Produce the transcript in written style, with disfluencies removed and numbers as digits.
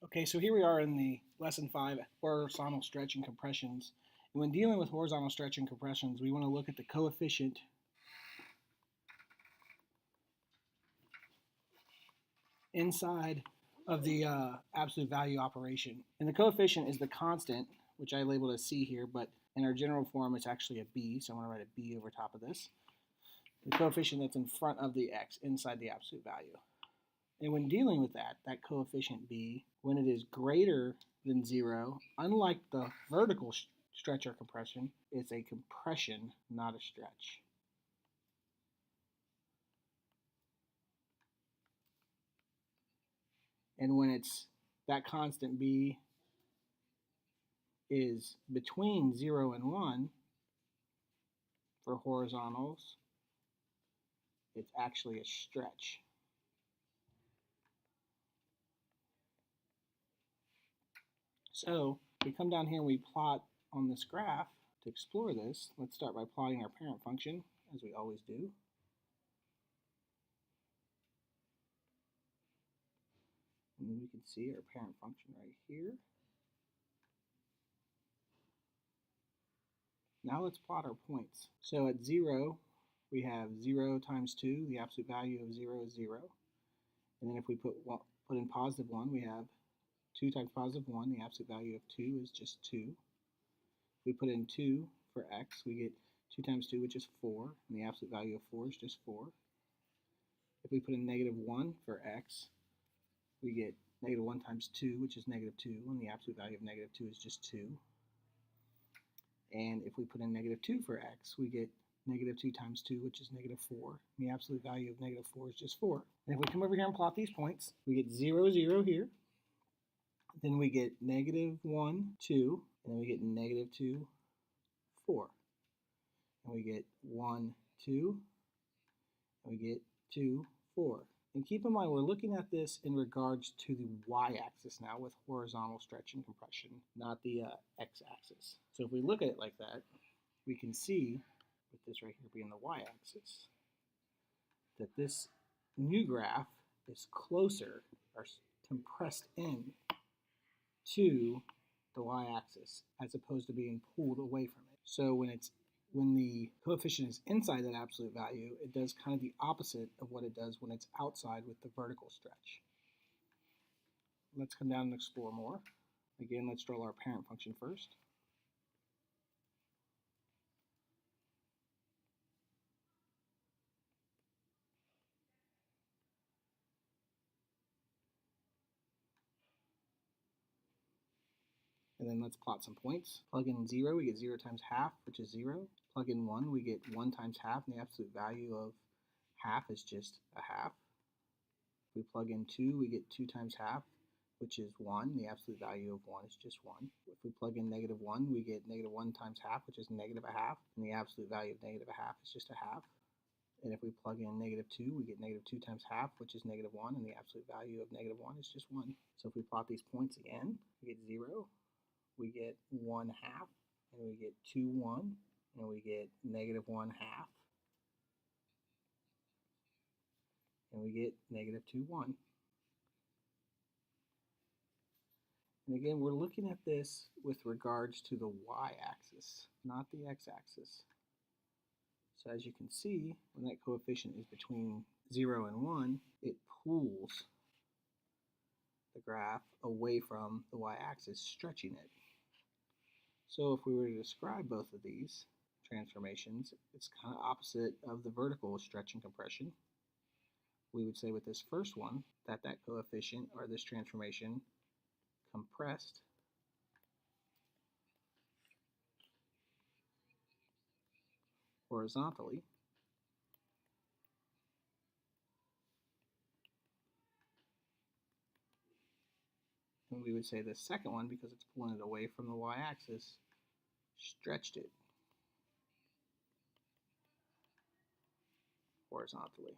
Okay, so here we are in the lesson 5, horizontal stretch and compressions. And when dealing with horizontal stretch and compressions, we want to look at the coefficient inside of the absolute value operation. And the coefficient is the constant, which I labeled as C here, but in our general form it's actually a B, so I'm going to write a B over top of this. The coefficient that's in front of the X inside the absolute value. And when dealing with that coefficient B, when it is greater than 0, unlike the vertical stretch or compression, it's a compression, not a stretch. And when it's that constant B is between 0 and 1 for horizontals, it's actually a stretch. So we come down here and we plot on this graph. To explore this, let's start by plotting our parent function, as we always do. And we can see our parent function right here. Now let's plot our points. So at 0, we have 0 times 2, the absolute value of 0 is 0. And then if we put in positive 1, we have 2 times positive 1, the absolute value of 2 is just 2. If we put in 2 for x, we get 2 times 2, which is 4, and the absolute value of 4 is just 4. If we put in negative 1 for x, we get negative 1 times 2, which is negative 2, and the absolute value of negative 2 is just 2. And if we put in negative 2 for x, we get negative 2 times 2, which is negative 4. And the absolute value of negative 4 is just 4. And if we come over here and plot these points, we get 0, 0 here. Then we get negative 1, 2. And then we get negative 2, 4. And we get 1, 2. And we get 2, 4. And keep in mind, we're looking at this in regards to the y-axis now with horizontal stretch and compression, not the x-axis. So if we look at it like that, we can see, with this right here being the y-axis, that this new graph is closer or compressed in to the y-axis as opposed to being pulled away from it. So when the coefficient is inside that absolute value, it does kind of the opposite of what it does when it's outside with the vertical stretch. Let's come down and explore more. Again, let's draw our parent function first. And then let's plot some points. Plug in 0, we get 0 times half, which is 0. Plug in 1, we get 1 times half, and the absolute value of half is just a half. If we plug in 2, we get 2 times half, which is 1. The absolute value of 1 is just 1. If we plug in negative 1, we get negative 1 times half, which is negative a half, and the absolute value of negative a half is just a half. And if we plug in negative 2, we get negative 2 times half, which is negative 1, and the absolute value of negative 1 is just 1. So if we plot these points again, we get 0, we get 1 half, and we get 2, 1, and we get negative 1 half, and we get negative 2, 1. And again, we're looking at this with regards to the y-axis, not the x-axis. So as you can see, when that coefficient is between 0 and 1, it pulls the graph away from the y-axis, stretching it. So if we were to describe both of these transformations, it's kind of opposite of the vertical stretch and compression. We would say with this first one that coefficient or this transformation compressed horizontally, and we would say the second one, because it's pulling it away from the y-axis, stretched it horizontally.